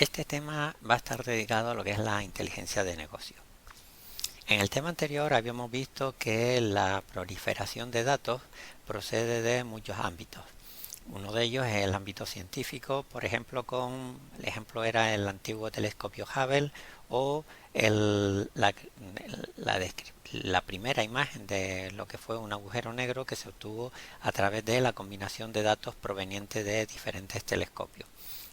Este tema va a estar dedicado a lo que es la inteligencia de negocio. En el tema anterior habíamos visto que la proliferación de datos procede de muchos ámbitos. Uno de ellos es el ámbito científico, por ejemplo, el ejemplo era el antiguo telescopio Hubble o la primera imagen de lo que fue un agujero negro que se obtuvo a través de la combinación de datos provenientes de diferentes telescopios.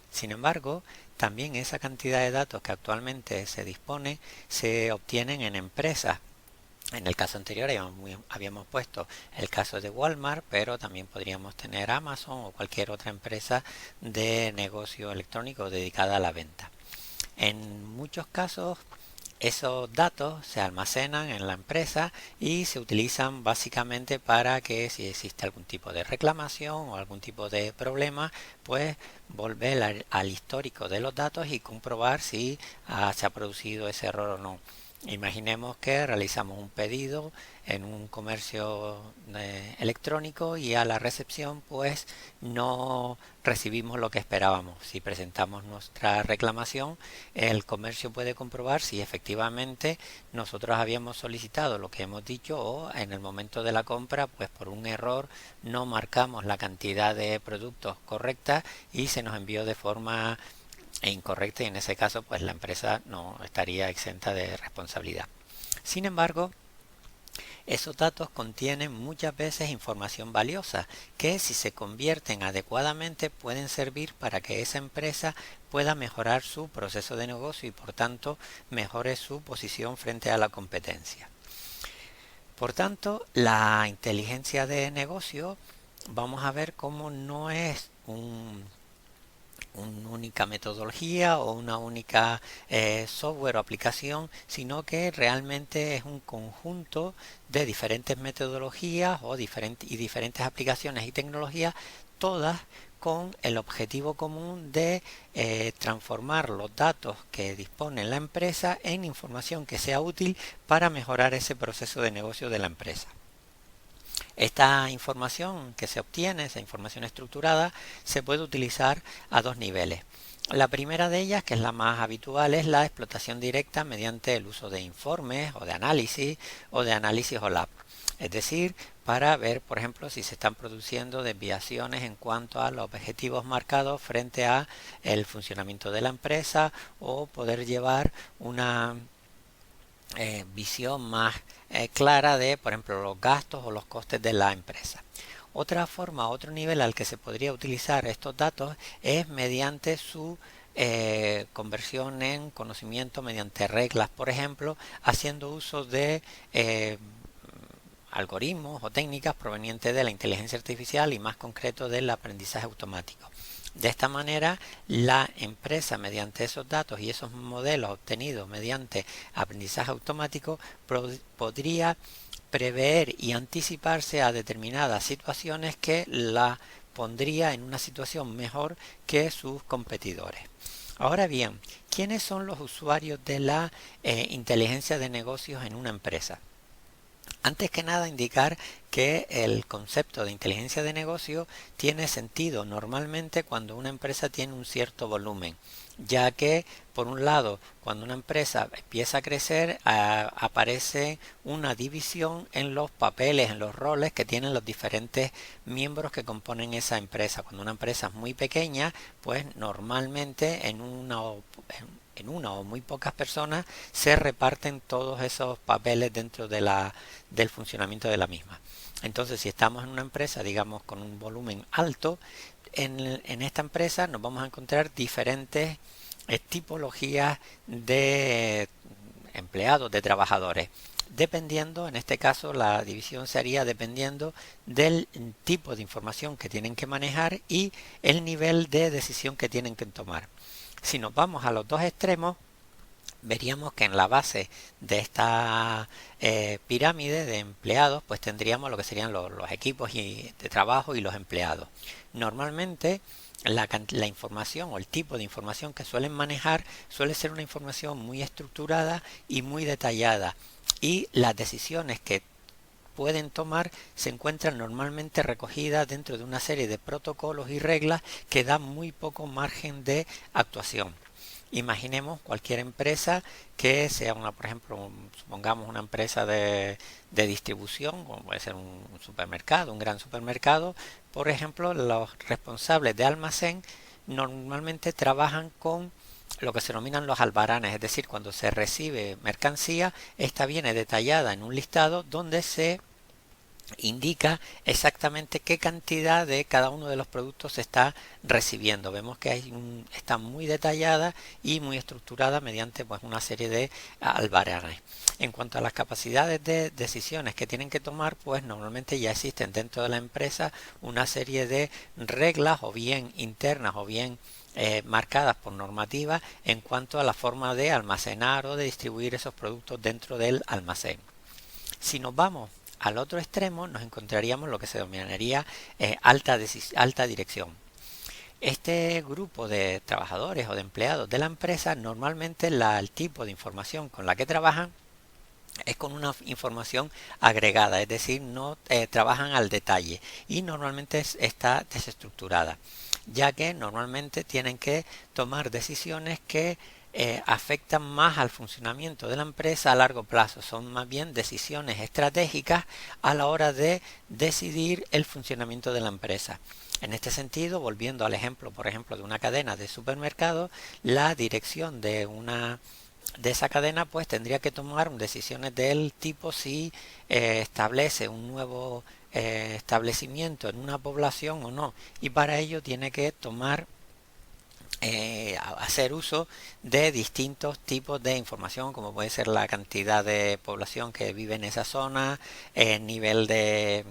Sin embargo, también esa cantidad de datos que actualmente se dispone se obtienen en empresas. En el caso anterior habíamos puesto el caso de Walmart, pero también podríamos tener Amazon o cualquier otra empresa de negocio electrónico dedicada a la venta. En muchos casos esos datos se almacenan en la empresa y se utilizan básicamente para que si existe algún tipo de reclamación o algún tipo de problema, pues volver al histórico de los datos y comprobar si se ha producido ese error o no. Imaginemos que realizamos un pedido en un comercio electrónico y a la recepción pues no recibimos lo que esperábamos. Si presentamos nuestra reclamación, el comercio puede comprobar si efectivamente nosotros habíamos solicitado lo que hemos dicho o en el momento de la compra pues por un error no marcamos la cantidad de productos correcta y se nos envió de forma incorrecta y en ese caso pues la empresa no estaría exenta de responsabilidad. Sin embargo, esos datos contienen muchas veces información valiosa que si se convierten adecuadamente pueden servir para que esa empresa pueda mejorar su proceso de negocio y por tanto mejore su posición frente a la competencia. Por tanto, la inteligencia de negocio vamos a ver cómo no es una única metodología o una única software o aplicación, sino que realmente es un conjunto de diferentes metodologías y diferentes aplicaciones y tecnologías, todas con el objetivo común de transformar los datos que dispone la empresa en información que sea útil para mejorar ese proceso de negocio de la empresa. Esta información que se obtiene, esa información estructurada, se puede utilizar a dos niveles. La primera de ellas, que es la más habitual, es la explotación directa mediante el uso de informes o de análisis OLAP. Es decir, para ver, por ejemplo, si se están produciendo desviaciones en cuanto a los objetivos marcados frente a el funcionamiento de la empresa o poder llevar una visión más clara de, por ejemplo, los gastos o los costes de la empresa. Otra forma, otro nivel al que se podría utilizar estos datos es mediante su conversión en conocimiento mediante reglas, por ejemplo, haciendo uso de algoritmos o técnicas provenientes de la inteligencia artificial y más concreto del aprendizaje automático. De esta manera, la empresa, mediante esos datos y esos modelos obtenidos mediante aprendizaje automático, podría prever y anticiparse a determinadas situaciones que la pondría en una situación mejor que sus competidores. Ahora bien, ¿quiénes son los usuarios de la inteligencia de negocios en una empresa? Antes que nada indicar que el concepto de inteligencia de negocio tiene sentido normalmente cuando una empresa tiene un cierto volumen, ya que por un lado cuando una empresa empieza a crecer aparece una división en los papeles, en los roles que tienen los diferentes miembros que componen esa empresa. Cuando una empresa es muy pequeña, pues normalmente en una o muy pocas personas se reparten todos esos papeles dentro del funcionamiento de la misma. Entonces, si estamos en una empresa, digamos, con un volumen alto, en esta empresa nos vamos a encontrar diferentes tipologías de empleados, de trabajadores. Dependiendo, en este caso la división se haría dependiendo del tipo de información que tienen que manejar y el nivel de decisión que tienen que tomar. Si nos vamos a los dos extremos, veríamos que en la base de esta pirámide de empleados pues tendríamos lo que serían los equipos de trabajo y los empleados. Normalmente la información o el tipo de información que suelen manejar suele ser una información muy estructurada y muy detallada, y las decisiones que pueden tomar se encuentran normalmente recogidas dentro de una serie de protocolos y reglas que dan muy poco margen de actuación. Imaginemos cualquier empresa que sea por ejemplo, supongamos una empresa de distribución, como puede ser un supermercado, un gran supermercado. Por ejemplo, los responsables de almacén normalmente trabajan con lo que se denominan los albaranes, es decir, cuando se recibe mercancía, esta viene detallada en un listado donde se indica exactamente qué cantidad de cada uno de los productos se está recibiendo. Vemos que está muy detallada y muy estructurada mediante pues una serie de albaranes. En cuanto a las capacidades de decisiones que tienen que tomar, pues normalmente ya existen dentro de la empresa una serie de reglas, o bien internas o bien marcadas por normativa, en cuanto a la forma de almacenar o de distribuir esos productos dentro del almacén. Si nos vamos al otro extremo, nos encontraríamos lo que se denominaría alta dirección. Este grupo de trabajadores o de empleados de la empresa, normalmente el tipo de información con la que trabajan es con una información agregada, es decir, no trabajan al detalle, y normalmente está desestructurada, ya que normalmente tienen que tomar decisiones que afectan más al funcionamiento de la empresa a largo plazo. Son más bien decisiones estratégicas a la hora de decidir el funcionamiento de la empresa. En este sentido, volviendo al ejemplo, por ejemplo, de una cadena de supermercados, la dirección de esa cadena pues tendría que tomar decisiones del tipo si establece un nuevo establecimiento en una población o no, y para ello tiene que hacer uso de distintos tipos de información, como puede ser la cantidad de población que vive en esa zona, el nivel de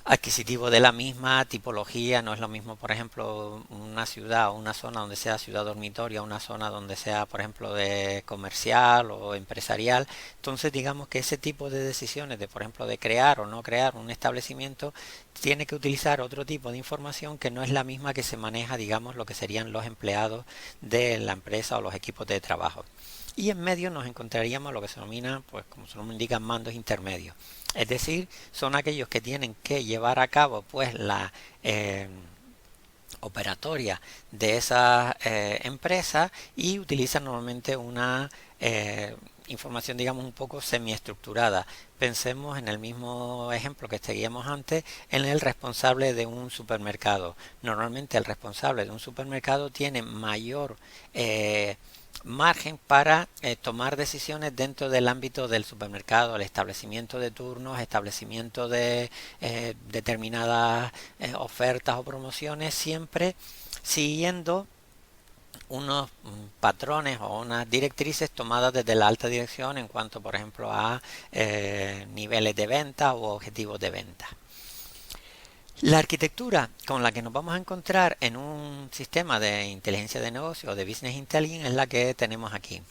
adquisitivo de la misma, tipología. No es lo mismo, por ejemplo, una ciudad o una zona donde sea ciudad dormitorio, una zona donde sea, por ejemplo, de comercial o empresarial. Entonces, digamos que ese tipo de decisiones de, por ejemplo, de crear o no crear un establecimiento, tiene que utilizar otro tipo de información que no es la misma que se maneja, digamos, lo que serían los empleados de la empresa o los equipos de trabajo. Y en medio nos encontraríamos lo que se denomina, pues como su nombre indica, mandos intermedios. Es decir, son aquellos que tienen que llevar a cabo pues la operatoria de esa empresa, y utilizan normalmente una información, digamos, un poco semiestructurada. Pensemos en el mismo ejemplo que seguíamos antes, en el responsable de un supermercado. Normalmente el responsable de un supermercado tiene mayor margen para tomar decisiones dentro del ámbito del supermercado, el establecimiento de turnos, establecimiento de determinadas ofertas o promociones, siempre siguiendo unos patrones o unas directrices tomadas desde la alta dirección en cuanto, por ejemplo, a niveles de venta u objetivos de venta. La arquitectura con la que nos vamos a encontrar en un sistema de inteligencia de negocio o de business intelligence es la que tenemos aquí.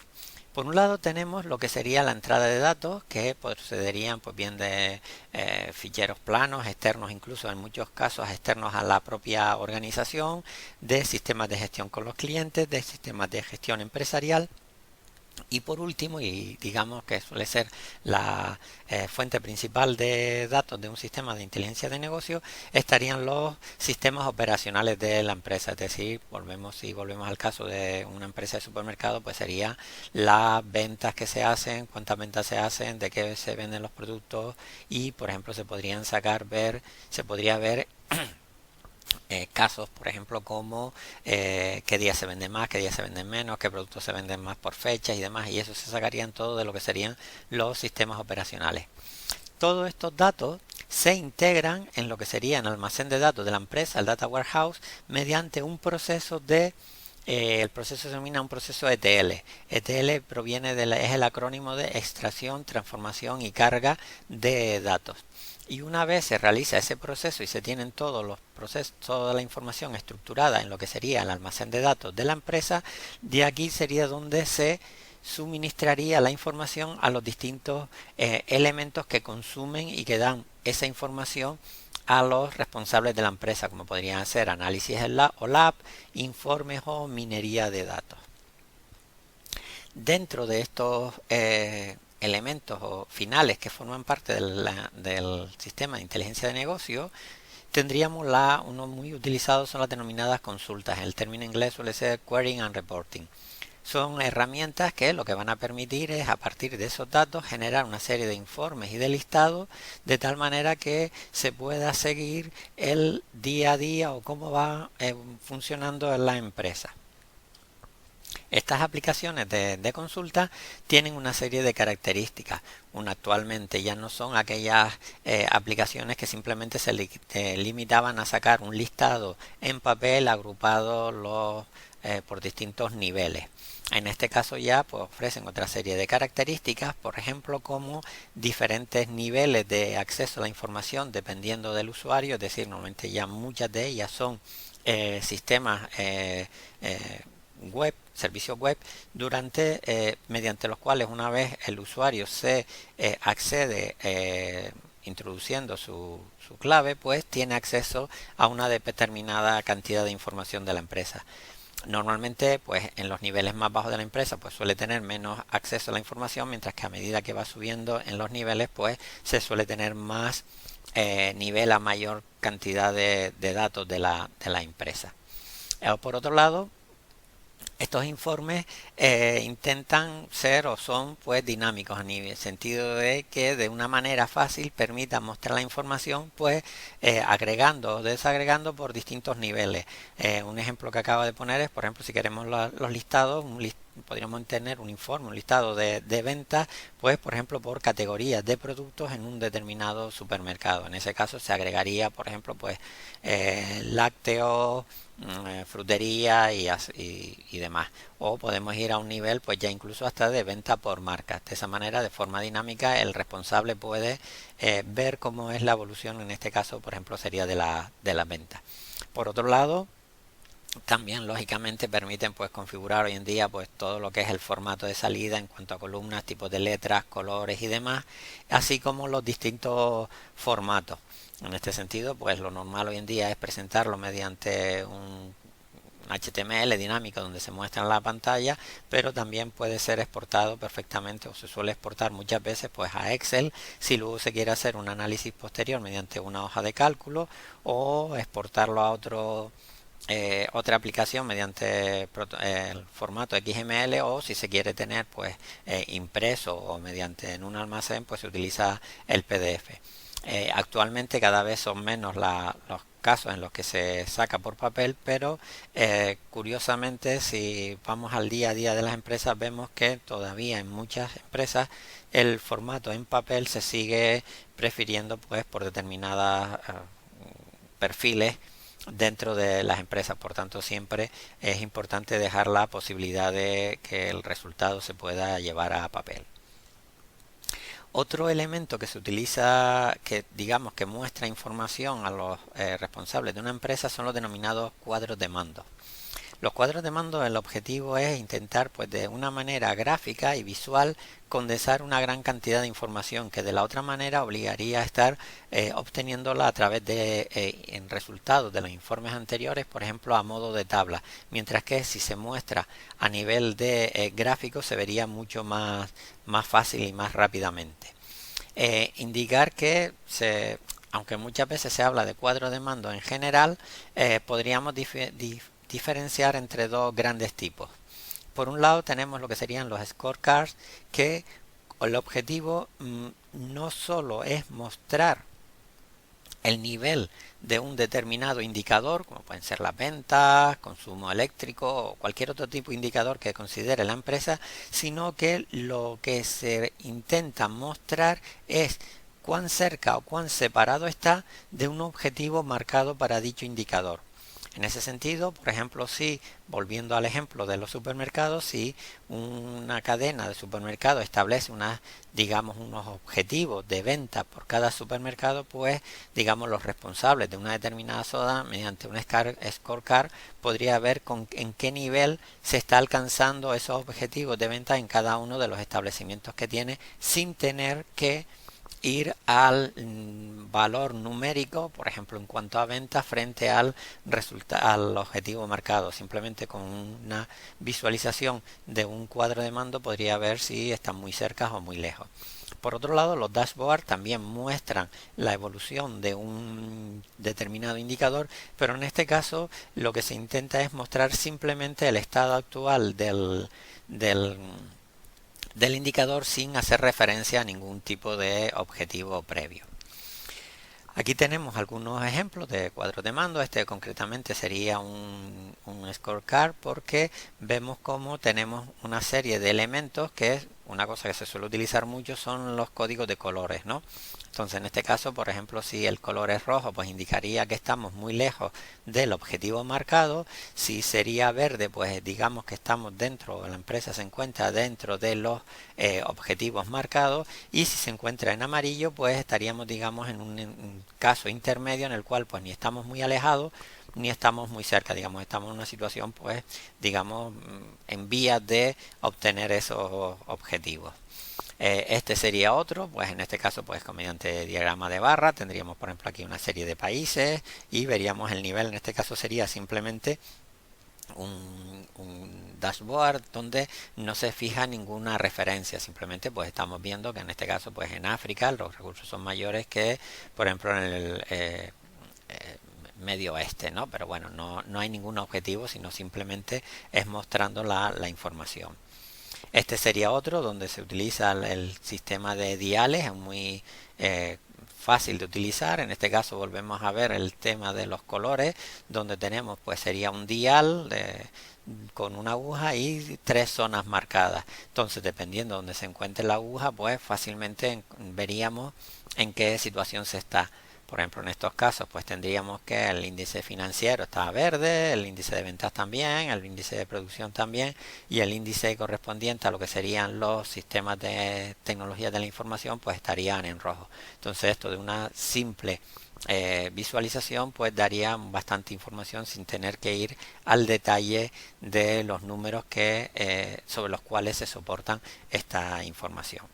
Por un lado tenemos lo que sería la entrada de datos, que procederían pues bien de ficheros planos, externos, incluso en muchos casos externos a la propia organización, de sistemas de gestión con los clientes, de sistemas de gestión empresarial. Y por último, y digamos que suele ser la fuente principal de datos de un sistema de inteligencia de negocio, estarían los sistemas operacionales de la empresa. Es decir, si volvemos al caso de una empresa de supermercado, pues sería las ventas que se hacen, cuántas ventas se hacen, de qué se venden los productos, y por ejemplo se podría ver casos, por ejemplo, como qué días se venden más, qué días se venden menos, qué productos se venden más por fechas y demás, y eso se sacarían todo de lo que serían los sistemas operacionales. Todos estos datos se integran en lo que sería el almacén de datos de la empresa, el Data Warehouse, mediante un proceso el proceso se denomina un proceso ETL. ETL es el acrónimo de extracción, transformación y carga de datos. Y una vez se realiza ese proceso y se tienen toda la información estructurada en lo que sería el almacén de datos de la empresa, de aquí sería donde se suministraría la información a los distintos elementos que consumen y que dan esa información a los responsables de la empresa, como podrían ser análisis o lab, informes o minería de datos. Dentro de estos elementos o finales que forman parte del sistema de inteligencia de negocio, tendríamos uno muy utilizado, son las denominadas consultas. El término inglés suele ser querying and reporting. son herramientas que lo que van a permitir es, a partir de esos datos, generar una serie de informes y de listados de tal manera que se pueda seguir el día a día o cómo va funcionando en la empresa. Estas aplicaciones de consulta tienen una serie de características. Actualmente ya no son aquellas aplicaciones que simplemente se limitaban a sacar un listado en papel agrupado por distintos niveles. En este caso ya pues, ofrecen otra serie de características, por ejemplo, como diferentes niveles de acceso a la información dependiendo del usuario, es decir, normalmente ya muchas de ellas son sistemas web, servicios web, mediante los cuales una vez el usuario se accede introduciendo su clave, pues tiene acceso a una determinada cantidad de información de la empresa. Normalmente, pues en los niveles más bajos de la empresa, pues suele tener menos acceso a la información, mientras que a medida que va subiendo en los niveles, pues se suele tener más nivel a mayor cantidad de datos de la empresa. Por otro lado, estos informes intentan ser o son pues dinámicos en el sentido de que de una manera fácil permitan mostrar la información pues agregando o desagregando por distintos niveles. Un ejemplo que acabo de poner es, por ejemplo, si queremos los listados, podríamos tener un informe, un listado de ventas, pues por ejemplo por categorías de productos en un determinado supermercado. En ese caso se agregaría, por ejemplo, pues lácteos, frutería y demás. O podemos ir a un nivel pues ya incluso hasta de venta por marcas. De esa manera, de forma dinámica, el responsable puede ver cómo es la evolución, en este caso, por ejemplo, sería de la venta. Por otro lado, también lógicamente permiten pues configurar hoy en día pues todo lo que es el formato de salida en cuanto a columnas, tipos de letras, colores y demás, así como los distintos formatos. En este sentido, pues lo normal hoy en día es presentarlo mediante un HTML dinámico donde se muestra en la pantalla, pero también puede ser exportado perfectamente, o se suele exportar muchas veces pues a Excel si luego se quiere hacer un análisis posterior mediante una hoja de cálculo, o exportarlo a otra aplicación mediante el formato XML, o si se quiere tener pues impreso o mediante en un almacén, pues se utiliza el PDF. Actualmente cada vez son menos los casos en los que se saca por papel, pero curiosamente si vamos al día a día de las empresas vemos que todavía en muchas empresas el formato en papel se sigue prefiriendo pues por determinadas perfiles dentro de las empresas. Por tanto, siempre es importante dejar la posibilidad de que el resultado se pueda llevar a papel. Otro elemento que se utiliza, que digamos que muestra información a los responsables de una empresa, son los denominados cuadros de mando. Los cuadros de mando, el objetivo es intentar pues de una manera gráfica y visual condensar una gran cantidad de información que de la otra manera obligaría a estar obteniéndola a través de en resultados de los informes anteriores, por ejemplo a modo de tabla, mientras que si se muestra a nivel de gráfico se vería mucho más fácil y más rápidamente. Indicar que aunque muchas veces se habla de cuadro de mando en general, podríamos diferenciar entre dos grandes tipos. Por un lado tenemos lo que serían los scorecards, que el objetivo no solo es mostrar el nivel de un determinado indicador, como pueden ser las ventas, consumo eléctrico o cualquier otro tipo de indicador que considere la empresa, sino que lo que se intenta mostrar es cuán cerca o cuán separado está de un objetivo marcado para dicho indicador. En ese sentido, por ejemplo, si, volviendo al ejemplo de los supermercados, si una cadena de supermercados establece unos objetivos de venta por cada supermercado, pues digamos los responsables de una determinada zona mediante un scorecard podría ver en qué nivel se está alcanzando esos objetivos de venta en cada uno de los establecimientos que tiene, sin tener que ir al valor numérico, por ejemplo en cuanto a ventas frente al objetivo marcado. Simplemente con una visualización de un cuadro de mando podría ver si están muy cerca o muy lejos. Por otro lado, los dashboards también muestran la evolución de un determinado indicador, pero en este caso lo que se intenta es mostrar simplemente el estado actual del indicador sin hacer referencia a ningún tipo de objetivo previo. Aquí tenemos algunos ejemplos de cuadros de mando. Este concretamente sería un scorecard porque vemos cómo tenemos una serie de elementos que es una cosa que se suele utilizar mucho son los códigos de colores, ¿no? Entonces en este caso, por ejemplo, si el color es rojo, pues indicaría que estamos muy lejos del objetivo marcado. Si sería verde, pues digamos que estamos dentro, la empresa se encuentra dentro de los objetivos marcados. Y si se encuentra en amarillo, pues estaríamos, digamos, en un caso intermedio en el cual pues ni estamos muy alejados ni estamos muy cerca, digamos, estamos en una situación pues, digamos, en vías de obtener esos objetivos. Este sería otro, pues en este caso pues mediante diagrama de barra tendríamos por ejemplo aquí una serie de países y veríamos el nivel. En este caso sería simplemente un dashboard donde no se fija ninguna referencia, simplemente pues estamos viendo que en este caso pues en África los recursos son mayores que por ejemplo en el medio oeste, ¿no? Pero bueno, no hay ningún objetivo, sino simplemente es mostrando la información. Este sería otro donde se utiliza el sistema de diales, es muy fácil de utilizar. En este caso volvemos a ver el tema de los colores, donde tenemos pues sería un dial con una aguja y tres zonas marcadas. Entonces dependiendo de donde se encuentre la aguja, pues fácilmente veríamos en qué situación se está. Por ejemplo, en estos casos, pues tendríamos que el índice financiero está verde, el índice de ventas también, el índice de producción también y el índice correspondiente a lo que serían los sistemas de tecnología de la información, pues estarían en rojo. Entonces, esto de una simple visualización, pues daría bastante información sin tener que ir al detalle de los números sobre los cuales se soportan esta información.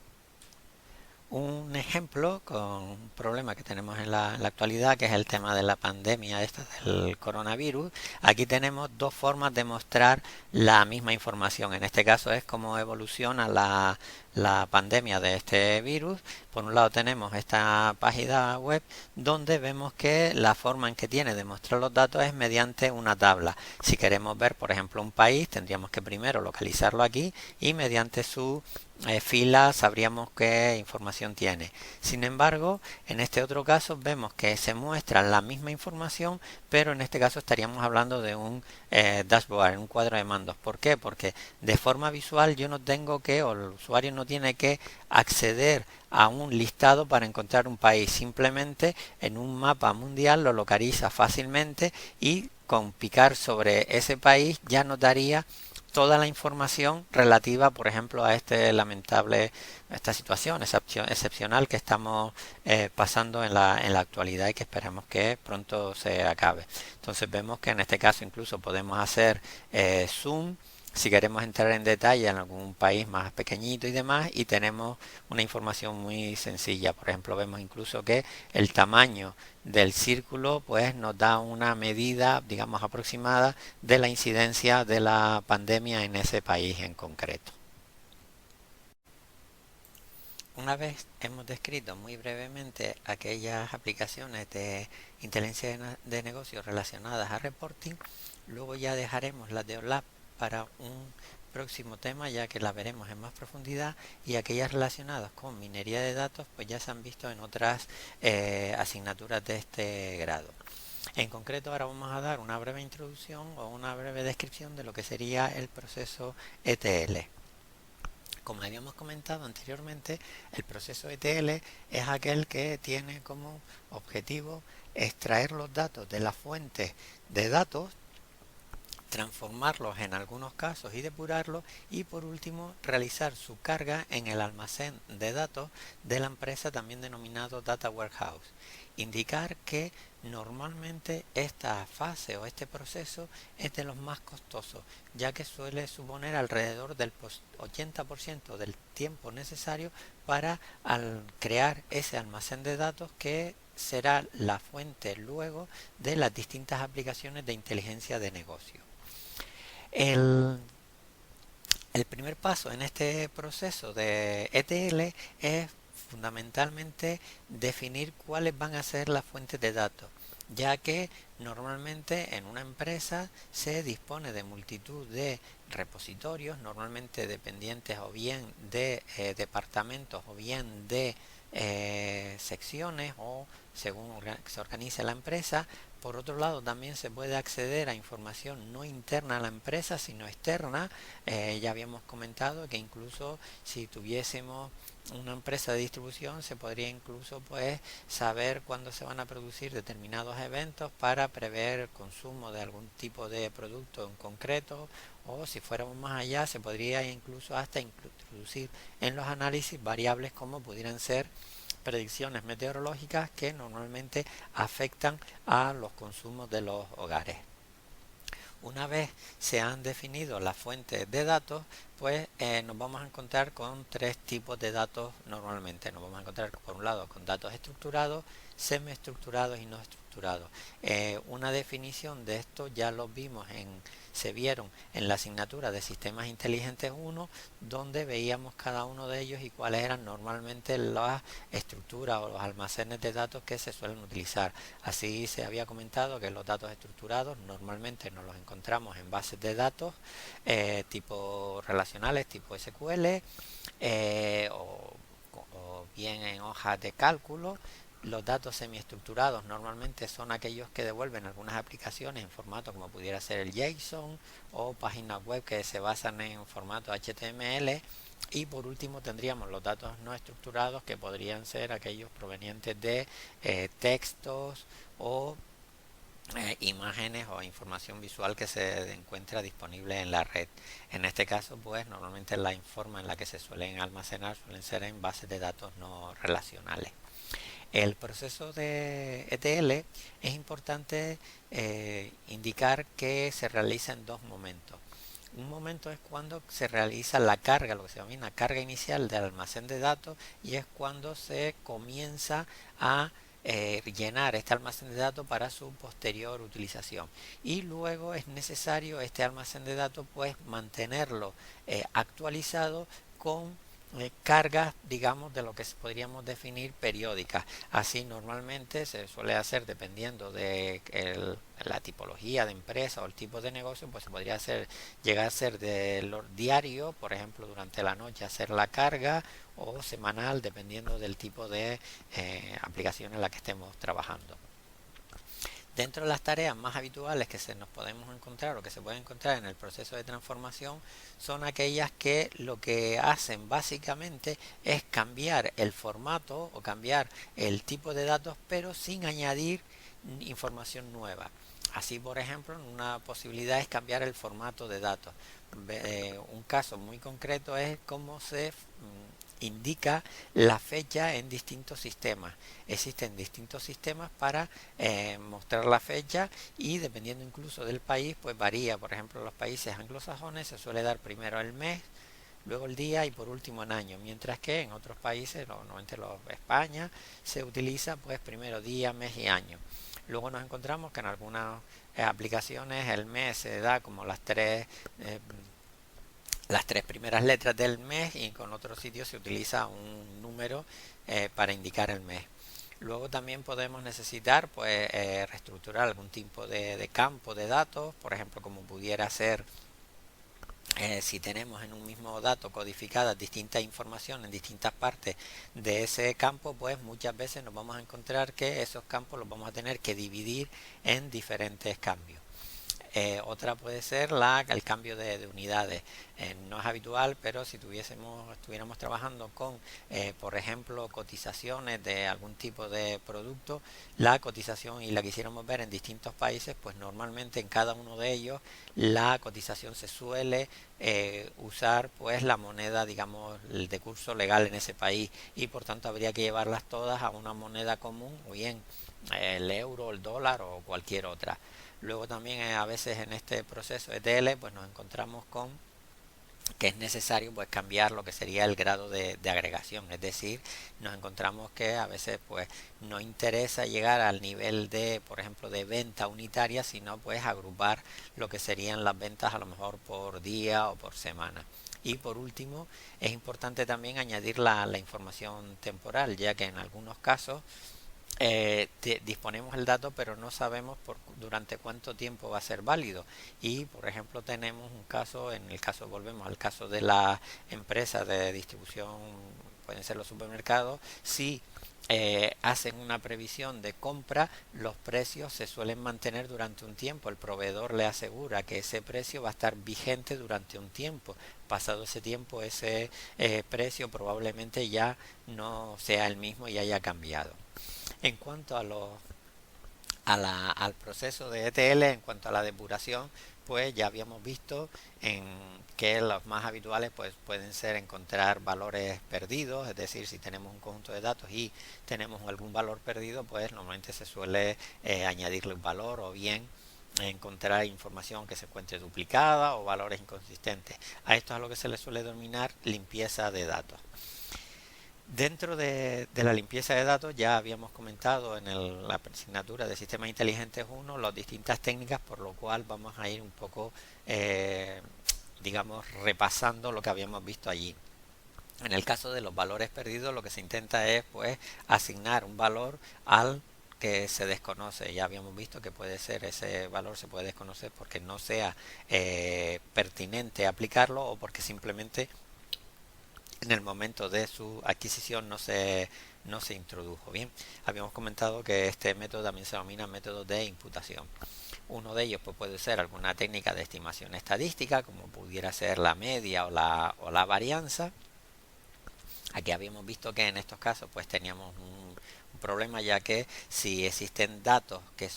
Un ejemplo con un problema que tenemos en la actualidad, que es el tema de la pandemia del coronavirus. Aquí tenemos dos formas de mostrar la misma información. En este caso es cómo evoluciona la pandemia de este virus. Por un lado tenemos esta página web donde vemos que la forma en que tiene de mostrar los datos es mediante una tabla. Si queremos ver, por ejemplo, un país, tendríamos que primero localizarlo aquí y mediante su fila sabríamos qué información tiene. Sin embargo, en este otro caso vemos que se muestra la misma información, pero en este caso estaríamos hablando de un dashboard, un cuadro de mandos. ¿Por qué? Porque de forma visual yo no tengo que, o el usuario no tiene que acceder a un listado para encontrar un país. Simplemente en un mapa mundial lo localiza fácilmente y con picar sobre ese país ya nos daría toda la información relativa, por ejemplo, a esta situación excepcional que estamos pasando en la actualidad y que esperamos que pronto se acabe. Entonces vemos que en este caso incluso podemos hacer zoom si queremos entrar en detalle en algún país más pequeñito y demás, y tenemos una información muy sencilla. Por ejemplo, vemos incluso que el tamaño del círculo pues nos da una medida, digamos, aproximada de la incidencia de la pandemia en ese país en concreto. Una vez hemos descrito muy brevemente aquellas aplicaciones de inteligencia de negocios relacionadas a reporting, luego ya dejaremos las de OLAP para un próximo tema, ya que la veremos en más profundidad, y aquellas relacionadas con minería de datos pues ya se han visto en otras asignaturas de este grado. En concreto ahora vamos a dar una breve introducción o una breve descripción de lo que sería el proceso ETL. Como habíamos comentado anteriormente, el proceso ETL es aquel que tiene como objetivo extraer los datos de la fuente de datos, transformarlos en algunos casos y depurarlos, y por último realizar su carga en el almacén de datos de la empresa, también denominado Data Warehouse. Indicar que normalmente esta fase o este proceso es de los más costosos, ya que suele suponer alrededor del 80% del tiempo necesario para crear ese almacén de datos que será la fuente luego de las distintas aplicaciones de inteligencia de negocio. El primer paso en este proceso de ETL es fundamentalmente definir cuáles van a ser las fuentes de datos. ya que normalmente en una empresa se dispone de multitud de repositorios, normalmente dependientes o bien de departamentos o bien de secciones o según se organice la empresa. Por otro lado, también se puede acceder a información no interna a la empresa, sino externa. Ya habíamos comentado que incluso si tuviésemos una empresa de distribución, se podría incluso pues saber cuándo se van a producir determinados eventos para prever el consumo de algún tipo de producto en concreto, o si fuéramos más allá, se podría incluso hasta introducir en los análisis variables como pudieran ser predicciones meteorológicas que normalmente afectan a los consumos de los hogares. Una vez se han definido las fuentes de datos, pues nos vamos a encontrar con tres tipos de datos normalmente. Nos vamos a encontrar por un lado con datos estructurados, semiestructurados y no estructurados. Una definición de esto ya lo vimos se vieron en la asignatura de Sistemas Inteligentes 1, donde veíamos cada uno de ellos y cuáles eran normalmente las estructuras o los almacenes de datos que se suelen utilizar. Así se había comentado que los datos estructurados normalmente nos los encontramos en bases de datos tipo relacionales, tipo SQL, o bien en hojas de cálculo. Los datos semiestructurados normalmente son aquellos que devuelven algunas aplicaciones en formato como pudiera ser el JSON, o páginas web que se basan en formato HTML. Y por último tendríamos los datos no estructurados, que podrían ser aquellos provenientes de textos o imágenes o información visual que se encuentra disponible en la red. En este caso, pues normalmente la forma en la que se suelen almacenar suelen ser en bases de datos no relacionales. El proceso de ETL es importante indicar que se realiza en dos momentos. Un momento es cuando se realiza la carga, lo que se denomina carga inicial del almacén de datos, y es cuando se comienza a llenar este almacén de datos para su posterior utilización. Y luego es necesario este almacén de datos pues mantenerlo actualizado con cargas, digamos, de lo que podríamos definir periódicas. Así normalmente se suele hacer dependiendo de la tipología de empresa o el tipo de negocio, pues se podría llegar a ser de lo diario, por ejemplo durante la noche hacer la carga, o semanal dependiendo del tipo de aplicación en la que estemos trabajando. Dentro de las tareas más habituales que nos podemos encontrar o que se pueden encontrar en el proceso de transformación son aquellas que lo que hacen básicamente es cambiar el formato o cambiar el tipo de datos, pero sin añadir información nueva. Así, por ejemplo, una posibilidad es cambiar el formato de datos. Un caso muy concreto es cómo se indica la fecha en distintos sistemas. Existen distintos sistemas para mostrar la fecha, y dependiendo incluso del país pues varía. Por ejemplo, en los países anglosajones se suele dar primero el mes, luego el día y por último el año, mientras que en otros países, normalmente España, se utiliza pues primero día, mes y año. Luego nos encontramos que en algunas aplicaciones el mes se da como las tres primeras letras del mes, y con otros sitios se utiliza un número para indicar el mes. Luego también podemos necesitar pues reestructurar algún tipo de campo de datos, por ejemplo como pudiera ser si tenemos en un mismo dato codificadas distintas informaciones en distintas partes de ese campo, pues muchas veces nos vamos a encontrar que esos campos los vamos a tener que dividir en diferentes cambios. Otra puede ser el cambio de unidades. No es habitual, pero si estuviéramos trabajando con, por ejemplo, cotizaciones de algún tipo de producto, la cotización y la quisiéramos ver en distintos países, pues normalmente en cada uno de ellos la cotización se suele usar pues la moneda, digamos, de curso legal en ese país, y por tanto habría que llevarlas todas a una moneda común, o bien el euro, el dólar o cualquier otra. Luego también a veces en este proceso de ETL pues nos encontramos con que es necesario pues cambiar lo que sería el grado de agregación, es decir, nos encontramos que a veces pues no interesa llegar al nivel de, por ejemplo, de venta unitaria, sino pues agrupar lo que serían las ventas a lo mejor por día o por semana. Y por último, es importante también añadir la información temporal, ya que en algunos casos disponemos el dato pero no sabemos durante cuánto tiempo va a ser válido. Y por ejemplo tenemos un caso, en el caso, volvemos al caso de la empresa de distribución, pueden ser los supermercados. Si hacen una previsión de compra, los precios se suelen mantener durante un tiempo. El proveedor le asegura que ese precio va a estar vigente durante un tiempo. Pasado ese tiempo, ese precio probablemente ya no sea el mismo y haya cambiado. En cuanto a al proceso de ETL, en cuanto a la depuración, pues ya habíamos visto en que los más habituales pues pueden ser encontrar valores perdidos. Es decir, si tenemos un conjunto de datos y tenemos algún valor perdido, pues normalmente se suele añadirle un valor, o bien encontrar información que se encuentre duplicada o valores inconsistentes. A esto es a lo que se le suele denominar limpieza de datos. Dentro de la limpieza de datos ya habíamos comentado en la asignatura de Sistemas Inteligentes 1 las distintas técnicas, por lo cual vamos a ir un poco, digamos, repasando lo que habíamos visto allí. En el caso de los valores perdidos, lo que se intenta es pues asignar un valor al que se desconoce. Ya habíamos visto que puede ser, ese valor se puede desconocer porque no sea pertinente aplicarlo, o porque simplemente en el momento de su adquisición no se introdujo. Bien, habíamos comentado que este método también se denomina método de imputación. Uno de ellos pues puede ser alguna técnica de estimación estadística, como pudiera ser la media o la varianza. Aquí habíamos visto que en estos casos pues teníamos un problema, ya que si existen datos que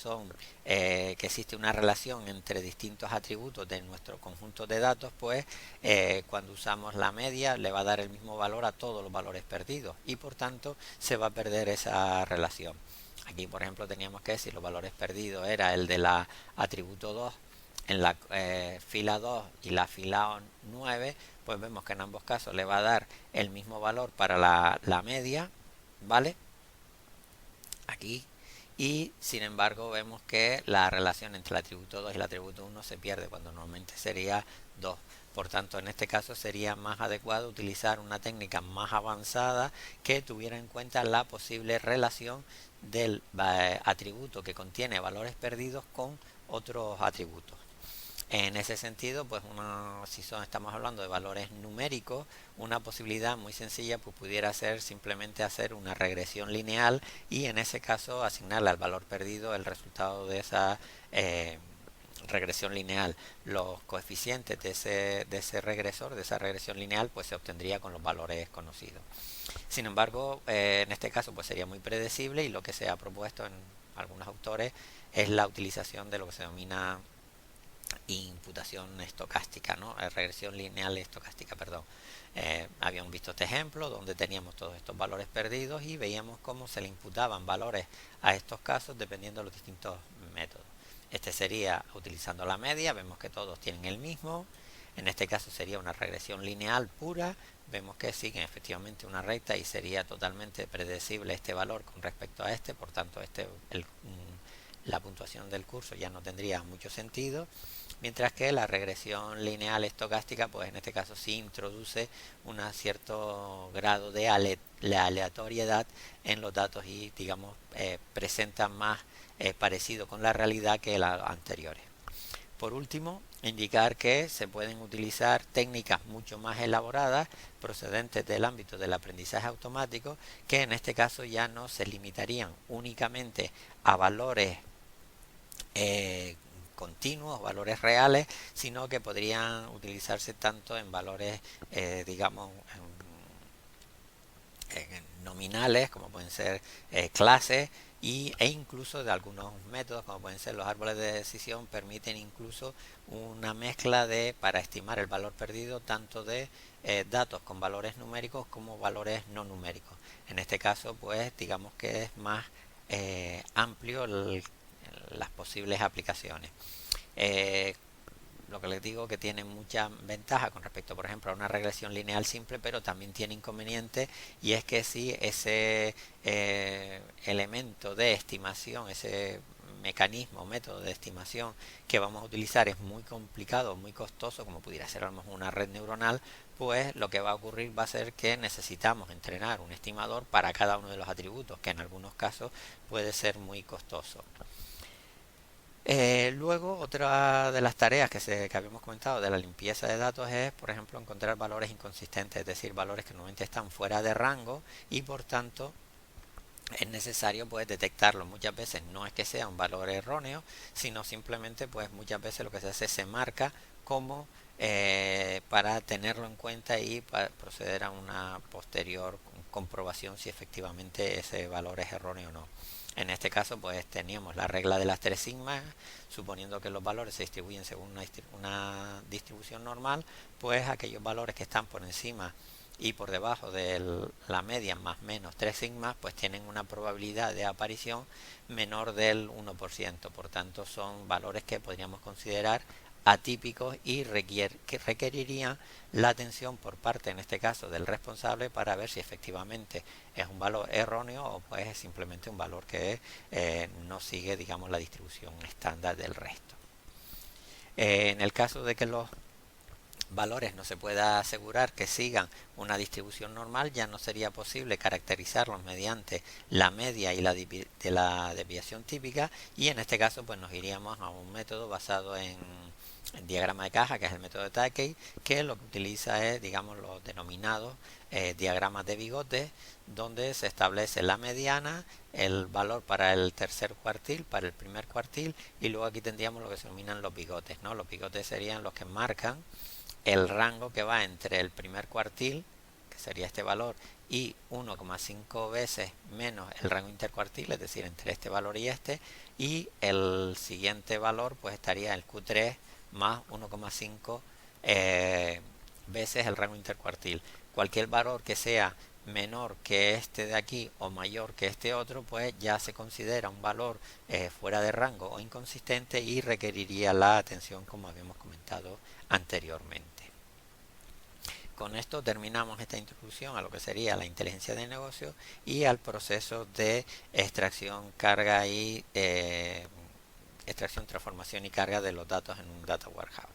existe una relación entre distintos atributos de nuestro conjunto de datos, pues cuando usamos la media le va a dar el mismo valor a todos los valores perdidos y por tanto se va a perder esa relación. Aquí por ejemplo teníamos que, si los valores perdidos era el de la atributo 2 en la fila 2 y la fila 9, pues vemos que en ambos casos le va a dar el mismo valor para la media, ¿vale? Aquí. Y sin embargo vemos que la relación entre el atributo 2 y el atributo 1 se pierde, cuando normalmente sería 2. Por tanto, en este caso sería más adecuado utilizar una técnica más avanzada que tuviera en cuenta la posible relación del atributo que contiene valores perdidos con otros atributos. En ese sentido, pues estamos hablando de valores numéricos, una posibilidad muy sencilla pues pudiera ser simplemente hacer una regresión lineal y en ese caso asignarle al valor perdido el resultado de esa regresión lineal. Los coeficientes de ese regresor, de esa regresión lineal, pues se obtendría con los valores conocidos. Sin embargo, en este caso pues sería muy predecible, y lo que se ha propuesto en algunos autores es la utilización de lo que se denomina imputación estocástica, ¿no? Regresión lineal estocástica, perdón. Habíamos visto este ejemplo donde teníamos todos estos valores perdidos y veíamos cómo se le imputaban valores a estos casos dependiendo de los distintos métodos. Este sería utilizando la media, vemos que todos tienen el mismo. En este caso sería una regresión lineal pura, vemos que siguen efectivamente una recta y sería totalmente predecible este valor con respecto a este, por tanto la puntuación del curso ya no tendría mucho sentido, mientras que la regresión lineal estocástica pues en este caso sí introduce un cierto grado de aleatoriedad en los datos y digamos presenta más parecido con la realidad que las anteriores. Por último, indicar que se pueden utilizar técnicas mucho más elaboradas procedentes del ámbito del aprendizaje automático, que en este caso ya no se limitarían únicamente a valores continuos, valores reales, sino que podrían utilizarse tanto en valores digamos nominales, como pueden ser clases, e incluso de algunos métodos como pueden ser los árboles de decisión permiten incluso una mezcla para estimar el valor perdido tanto de datos con valores numéricos como valores no numéricos. En este caso pues digamos que es más amplio las posibles aplicaciones. Lo que les digo que tiene mucha ventaja con respecto, por ejemplo, a una regresión lineal simple, pero también tiene inconvenientes, y es que si ese elemento de estimación, ese mecanismo o método de estimación que vamos a utilizar es muy complicado, muy costoso, como pudiera ser a lo mejor una red neuronal, pues lo que va a ocurrir va a ser que necesitamos entrenar un estimador para cada uno de los atributos, que en algunos casos puede ser muy costoso. Luego, otra de las tareas que habíamos comentado de la limpieza de datos es, por ejemplo, encontrar valores inconsistentes, es decir, valores que normalmente están fuera de rango y por tanto es necesario pues detectarlo. Muchas veces no es que sea un valor erróneo, sino simplemente pues muchas veces lo que se hace se marca como para tenerlo en cuenta y para proceder a una posterior comprobación si efectivamente ese valor es erróneo o no. En este caso pues teníamos la regla de las 3 sigmas, suponiendo que los valores se distribuyen según una distribución normal, pues aquellos valores que están por encima y por debajo de la media más menos 3 sigmas, pues tienen una probabilidad de aparición menor del 1%. Por tanto, son valores que podríamos considerar atípicos y que requerirían la atención por parte, en este caso, del responsable para ver si efectivamente es un valor erróneo o pues es simplemente un valor que no sigue, digamos, la distribución estándar del resto. En el caso de que los valores no se pueda asegurar que sigan una distribución normal, ya no sería posible caracterizarlos mediante la media y la desviación típica, y en este caso pues nos iríamos a un método basado en diagrama de caja, que es el método de Takei, que lo que utiliza es, digamos, los denominados diagramas de bigotes, donde se establece la mediana, el valor para el tercer cuartil, para el primer cuartil, y luego aquí tendríamos lo que se denominan los bigotes, ¿no? Los bigotes serían los que marcan el rango que va entre el primer cuartil, que sería este valor, y 1,5 veces menos el rango intercuartil, es decir, entre este valor y el siguiente valor pues estaría el Q3 más 1,5 veces el rango intercuartil. Cualquier valor que sea menor que este de aquí o mayor que este otro, pues ya se considera un valor fuera de rango o inconsistente y requeriría la atención, como habíamos comentado anteriormente. Con esto terminamos esta introducción a lo que sería la inteligencia de negocio y al proceso de extracción, carga y extracción, transformación y carga de los datos en un data warehouse.